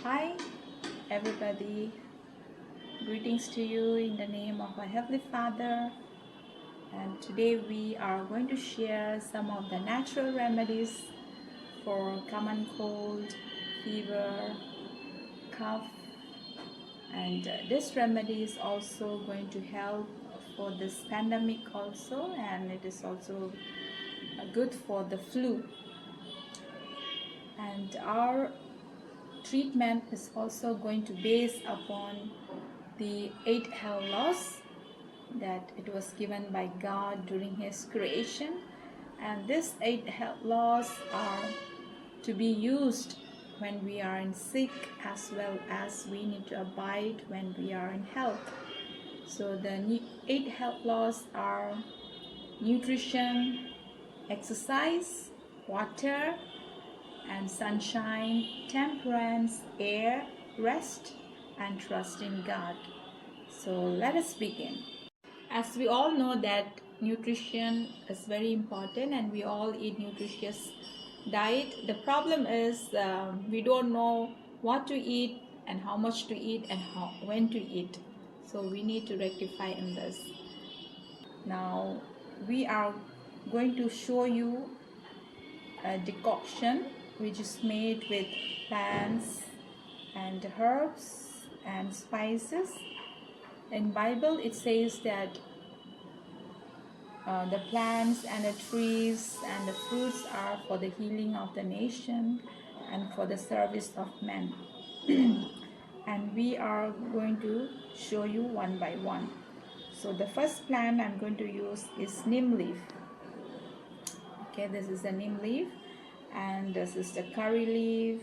Hi, everybody. Greetings to you in the name of our Heavenly Father. And today we are going to share some of the natural remedies for common cold, fever, cough. And this remedy is also going to help for this pandemic also, and it is also good for the flu. And our treatment is also going to base upon the 8 health laws that it was given by God during his creation, and these 8 health laws are to be used when we are in sick, as well as we need to abide when we are in health. So the 8 health laws are nutrition, exercise, water and sunshine, temperance, air, rest, and trust in God. So let us begin. As we all know that nutrition is very important and we all eat nutritious diet. The problem is we don't know what to eat and how much to eat and when to eat. So we need to rectify in this. Now we are going to show you a decoction which is made with plants and herbs and spices. In Bible it says that the plants and the trees and the fruits are for the healing of the nation and for the service of men. And we are going to show you one by one. So the first plant I'm going to use is neem leaf. Okay, this is the neem leaf, and this is the curry leaf,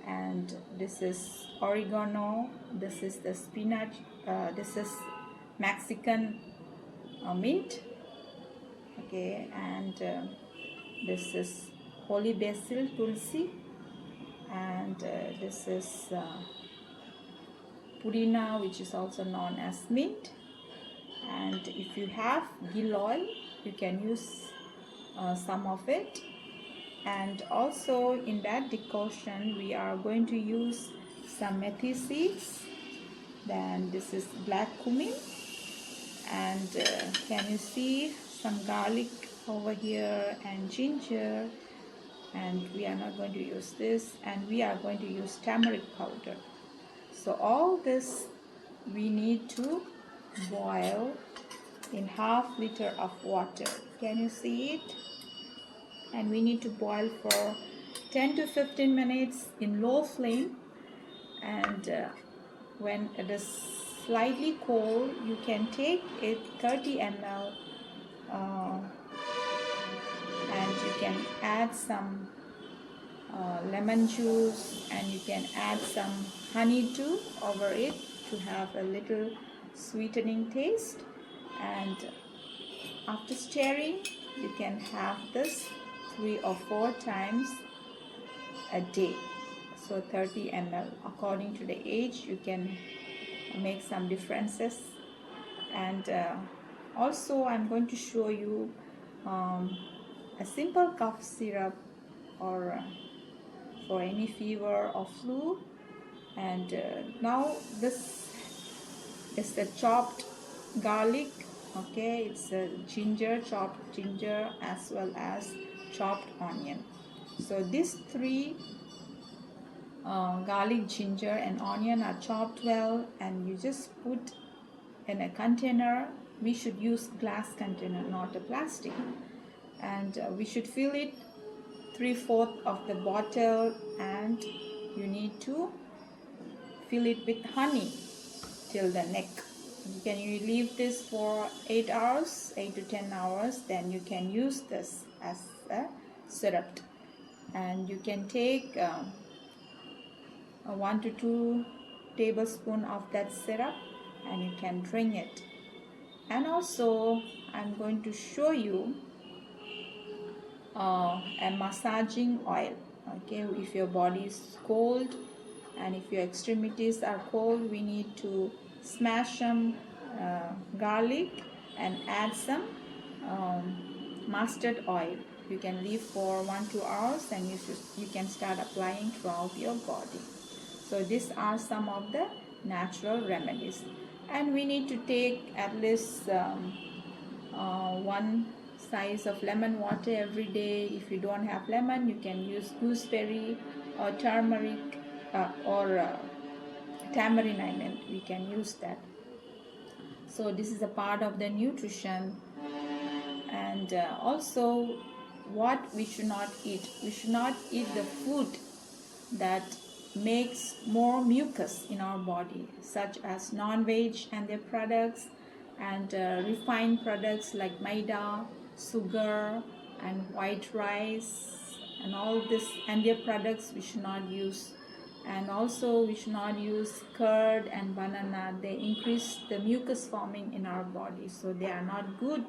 and this is oregano, this is the spinach, this is Mexican mint, okay, and this is holy basil, tulsi, and this is purina, which is also known as mint. And if you have gill oil, you can use some of it. And also in that decoction we are going to use some methi seeds. Then this is black cumin, and can you see some garlic over here, and ginger. And we are not going to use this, and we are going to use turmeric powder. So all this we need to boil in half liter of water. Can you see it? And we need to boil for 10 to 15 minutes in low flame. And when it is slightly cold, you can take it 30 ml and you can add some lemon juice, and you can add some honey too over it to have a little sweetening taste. And after stirring, you can have this 3 or 4 times a day. So 30 ml. According to the age, you can make some differences. And also I'm going to show you a simple cough syrup or for any fever or flu. And now this is the chopped garlic. Okay, it's a ginger, chopped ginger, as well as chopped onion. So these 3 garlic, ginger and onion are chopped well, and you just put in a container. We should use glass container, not a plastic. And we should fill it 3/4 of the bottle, and you need to fill it with honey till the neck. Can you leave this for 8 hours, 8 to 10 hours, then you can use this as a syrup. And you can take 1 to 2 tablespoons of that syrup, and you can drink it. And also I'm going to show you a massaging oil. Okay, if your body is cold and if your extremities are cold, we need to smash some garlic and add some mustard oil. You can leave for 1-2 hours, and you can start applying throughout your body. So these are some of the natural remedies, and we need to take at least one size of lemon water every day. If you don't have lemon, you can use gooseberry or turmeric or tamarind, I meant, we can use that. So this is a part of the nutrition. And also, what we should not eat, we should not eat the food that makes more mucus in our body, such as non-veg and their products, and refined products like maida, sugar, and white rice, and all this and their products we should not use. And also we should not use curd and banana. They increase the mucus forming in our body, so they are not good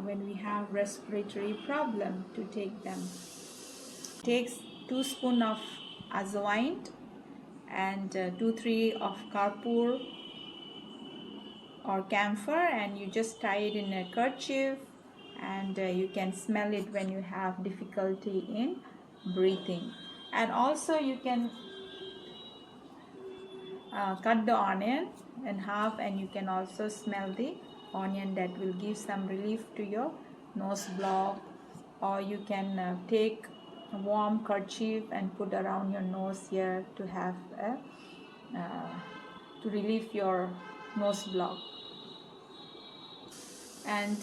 when we have respiratory problem to take them. Takes 2 spoon of azoine and 2-3 of karpur or camphor, and you just tie it in a kerchief, and you can smell it when you have difficulty in breathing. And also you can cut the onion in half, and you can also smell the onion. That will give some relief to your nose block. Or you can take a warm kerchief and put around your nose here to have to relieve your nose block. And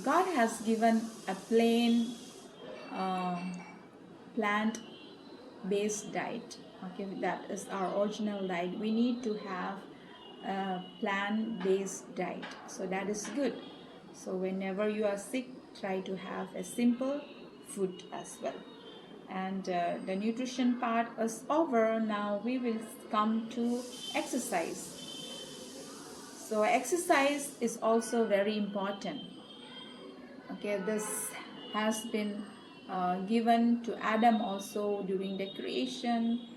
God has given a plain plant based diet. Okay, that is our original diet. We need to have a plant based diet, so that is good. So whenever you are sick, try to have a simple food as well. And the nutrition part is over. Now we will come to exercise. So exercise is also very important. Okay, this has been given to Adam also during the creation.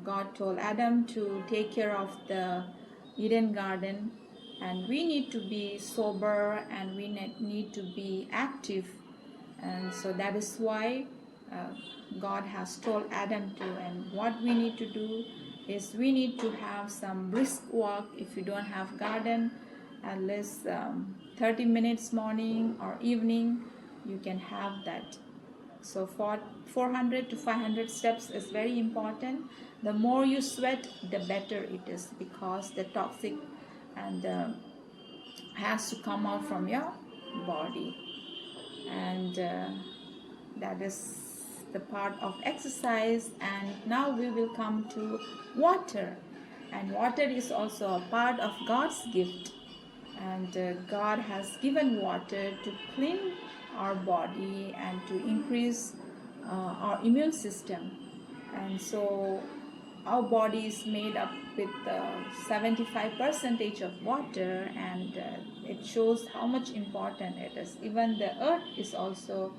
God told Adam to take care of the Eden garden, and we need to be sober, and we need to be active. And so that is why God has told Adam to. And what we need to do is we need to have some brisk walk. If you don't have garden, at least 30 minutes morning or evening, you can have that. So for 400 to 500 steps is very important. The more you sweat, the better it is, because the toxic and has to come out from your body. And that is the part of exercise. And now we will come to water. And water is also a part of God's gift. And God has given water to clean our body and to increase our immune system. And so our body is made up with 75% of water, and it shows how much important it is. Even the earth is also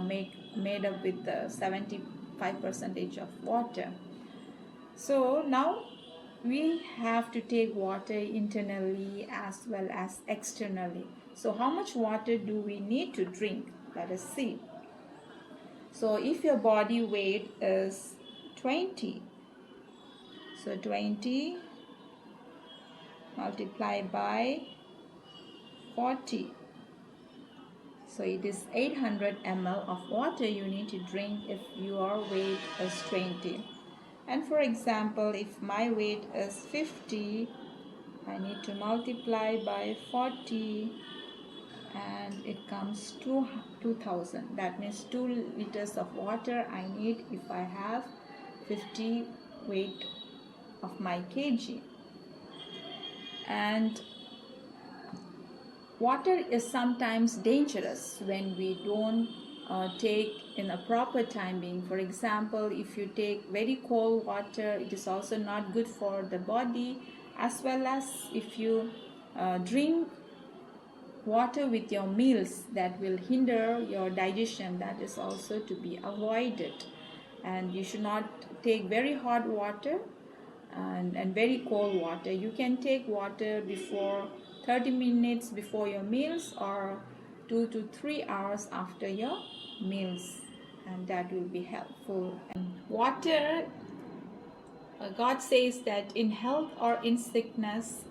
made up with 75% of water. So now we have to take water internally as well as externally. So how much water do we need to drink? Let us see. So if your body weight is 20, so 20 multiplied by 40. So it is 800 ml of water you need to drink if your weight is 20. And for example, if my weight is 50, I need to multiply by 40, and it comes to 2000. That means 2 liters of water I need if I have 50 weight of my kg. And water is sometimes dangerous when we don't take in a proper timing. For example, if you take very cold water, it is also not good for the body. As well as if you drink water with your meals, that will hinder your digestion. That is also to be avoided. And you should not take very hot water and very cold water. You can take water before 30 minutes before your meals, or 2 to 3 hours after your meals, and that will be helpful. And water God says that in health or in sickness,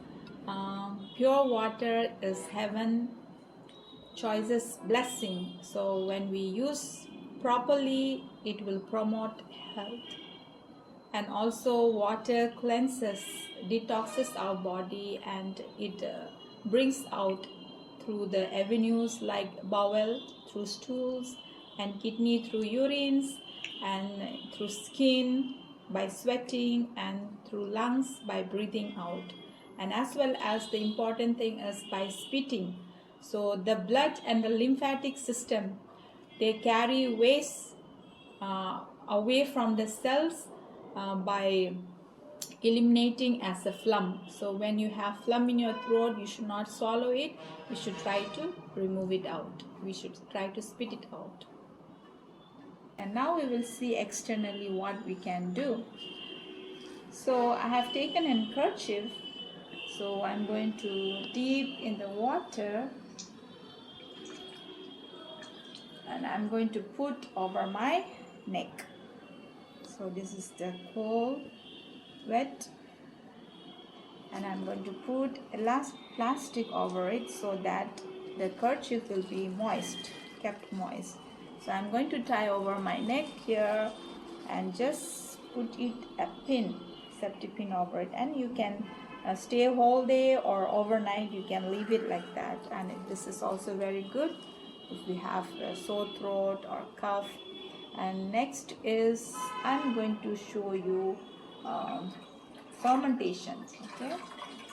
pure water is heaven choices blessing. So when we use properly, it will promote health. And also water cleanses, detoxes our body, and it brings out through the avenues like bowel through stools, and kidney through urines, and through skin by sweating, and through lungs by breathing out, and as well as the important thing is by spitting. So the blood and the lymphatic system, they carry waste away from the cells by eliminating as a phlegm. So when you have phlegm in your throat, you should not swallow it. You should try to remove it out. We should try to spit it out. And now we will see externally what we can do. So I have taken a kerchief. So I'm going to dip in the water, and I'm going to put over my neck. So this is the cold, wet, and I'm going to put a last plastic over it so that the kerchief will be moist, kept moist. So I'm going to tie over my neck here and just put it a pin, safety pin over it, and you can stay whole day or overnight. You can leave it like that, and this is also very good if we have a sore throat or cough. And next is I'm going to show you fermentation. Okay,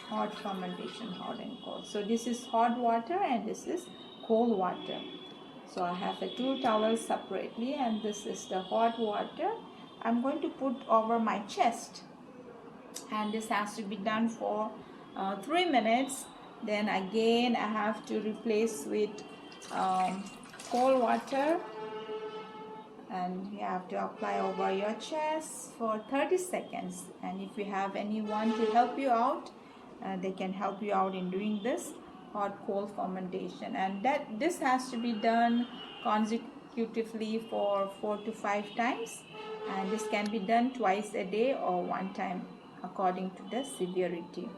hot fermentation, hot and cold. So this is hot water and this is cold water. So I have 2 towels separately, and this is the hot water. I'm going to put over my chest, and this has to be done for 3 minutes. Then again I have to replace with cold water, and you have to apply over your chest for 30 seconds. And if you have anyone to help you out, they can help you out in doing this hot cold fermentation, and that this has to be done consecutively for 4 to 5 times, and this can be done twice a day or 1 time according to the severity.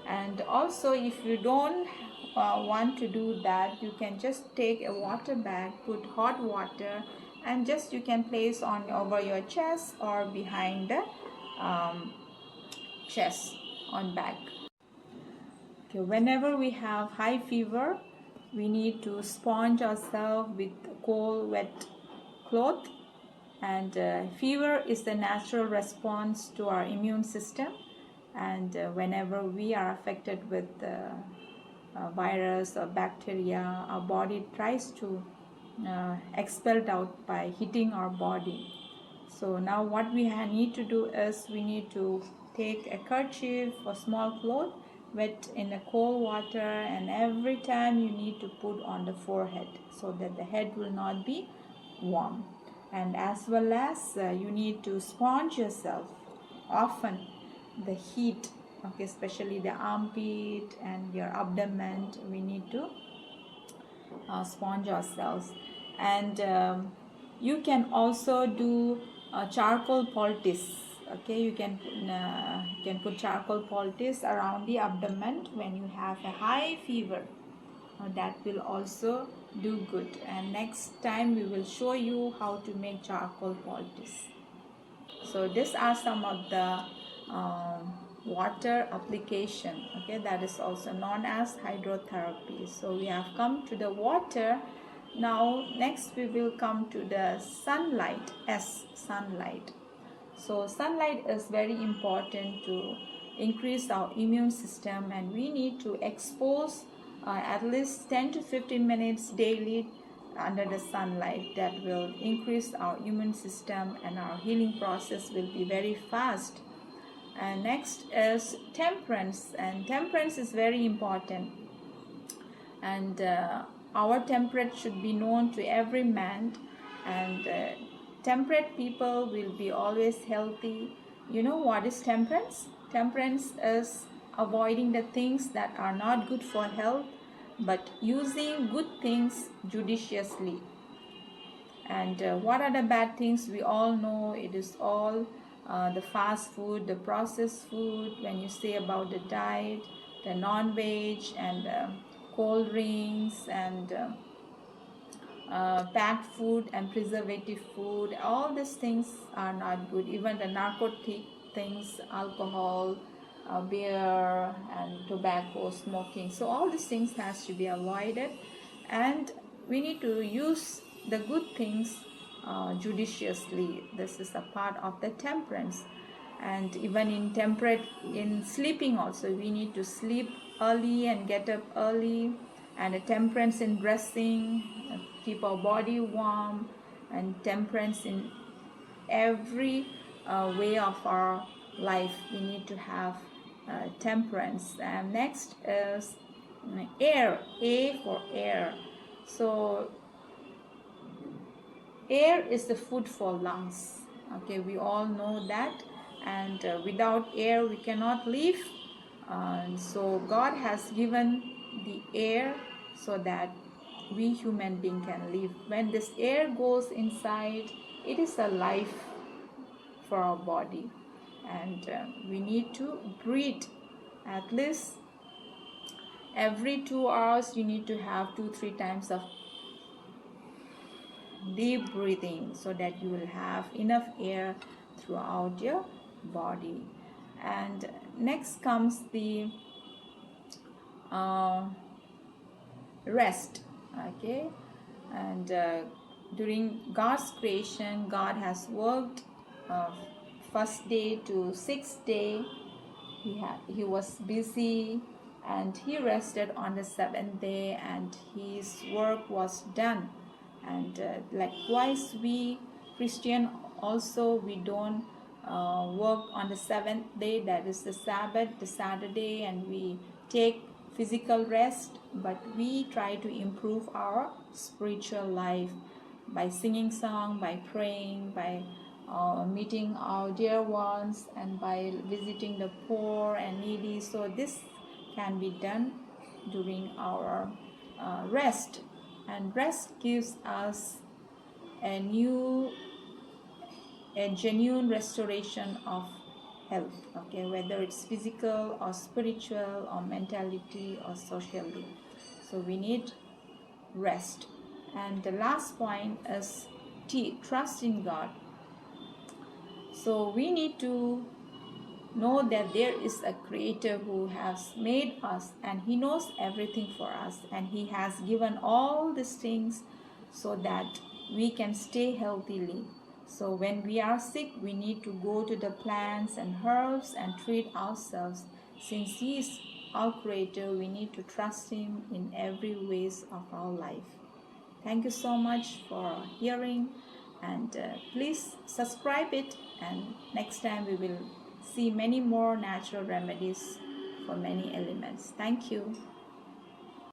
And also if you don't want to do that, you can just take a water bag, put hot water, and just you can place on over your chest or behind the chest on back. Okay, whenever we have high fever, we need to sponge ourselves with cold wet cloth, and fever is the natural response to our immune system, and whenever we are affected with virus or bacteria, our body tries to expel it out by hitting our body. So now what we need to do is we need to take a kerchief or small cloth wet in the cold water, and every time you need to put on the forehead so that the head will not be warm. And as well as you need to sponge yourself often, the heat, okay, especially the armpit and your abdomen, we need to sponge ourselves. And you can also do charcoal poultice. Okay, you can put charcoal poultice around the abdomen when you have a high fever. That will also do good, and next time we will show you how to make charcoal poultice. So these are some of the water application, okay, that is also known as hydrotherapy. So we have come to the water. Now next we will come to the sunlight. Sunlight. So sunlight is very important to increase our immune system, and we need to expose at least 10 to 15 minutes daily under the sunlight. That will increase our immune system, and our healing process will be very fast. And next is temperance, and temperance is very important, and our temperance should be known to every man, and temperate people will be always healthy. You know what is temperance? Temperance is avoiding the things that are not good for health, but using good things judiciously. And what are the bad things? We all know it is all the fast food, the processed food, when you say about the diet, the non-veg and cold drinks and packed food and preservative food, all these things are not good. Even the narcotic things, alcohol, beer and tobacco, smoking, so all these things has to be avoided, and we need to use the good things judiciously. This is a part of the temperance. And even in temperate, in sleeping also, we need to sleep early and get up early, and a temperance in dressing, keep our body warm, and temperance in every way of our life. We need to have temperance. And next is air, A for air. So air is the food for lungs. Okay, we all know that, and without air we cannot live. So God has given the air so that we human being can live. When this air goes inside, it is a life for our body, and we need to breathe at least every 2 hours. You need to have 2-3 times of deep breathing so that you will have enough air throughout your body. And next comes the rest. Okay, and during God's creation, God has worked first day to sixth day. He was busy, and he rested on the seventh day, and his work was done. And likewise, we Christian also, we don't work on the seventh day, that is the Sabbath, the Saturday, and we take physical rest, but we try to improve our spiritual life by singing song, by praying, by meeting our dear ones, and by visiting the poor and needy. So this can be done during our rest, and rest gives us a genuine restoration of health. Okay, whether it's physical or spiritual or mentality or socially. So we need rest. And the last point is T, trust in God. So we need to know that there is a creator who has made us, and he knows everything for us, and he has given all these things so that we can stay healthily. So when we are sick, we need to go to the plants and herbs and treat ourselves. Since he is our creator, we need to trust him in every ways of our life. Thank you so much for hearing, and please subscribe it, and next time we will see many more natural remedies for many elements. Thank you.